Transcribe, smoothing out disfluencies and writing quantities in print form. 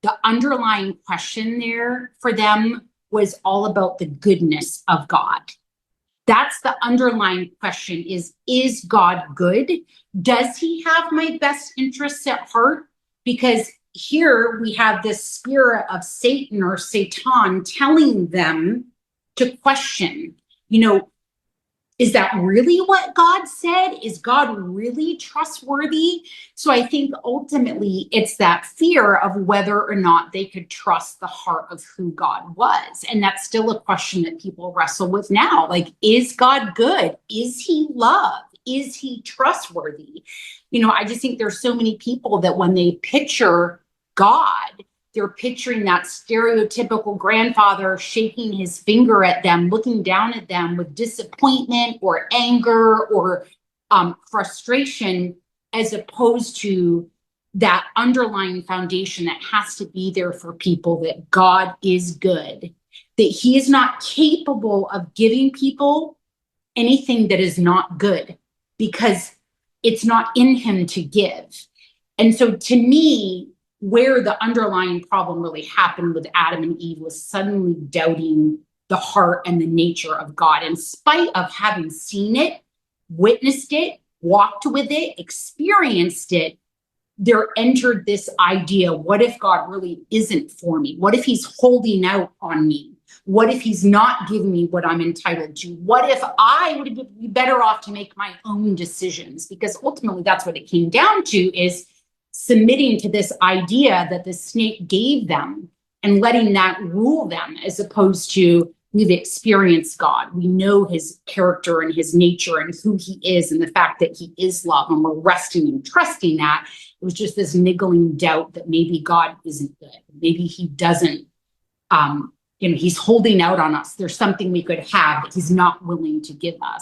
the underlying question there for them was all about the goodness of God. That's the underlying question is God good? Does he have my best interests at heart? Because here we have this spirit of Satan or Satan telling them to question, is that really what God said? Is God really trustworthy? So I think ultimately it's that fear of whether or not they could trust the heart of who God was. And that's still a question that people wrestle with now. Like, is God good? Is he love? Is he trustworthy? I just think there's so many people that when they picture God, they're picturing that stereotypical grandfather shaking his finger at them, looking down at them with disappointment or anger or frustration, as opposed to that underlying foundation that has to be there for people, that God is good, that he is not capable of giving people anything that is not good because it's not in him to give. And so to me, where the underlying problem really happened with Adam and Eve was suddenly doubting the heart and the nature of God, in spite of having seen it, witnessed it, walked with it, experienced it. There entered this idea, what if God really isn't for me? What if he's holding out on me? What if he's not giving me what I'm entitled to? What if I would be better off to make my own decisions? Because ultimately that's what it came down to, is submitting to this idea that the snake gave them and letting that rule them, as opposed to, we've experienced God. We know his character and his nature and who he is and the fact that he is love, and we're resting and trusting that. It was just this niggling doubt that maybe God isn't good. Maybe he doesn't, he's holding out on us. There's something we could have that he's not willing to give us.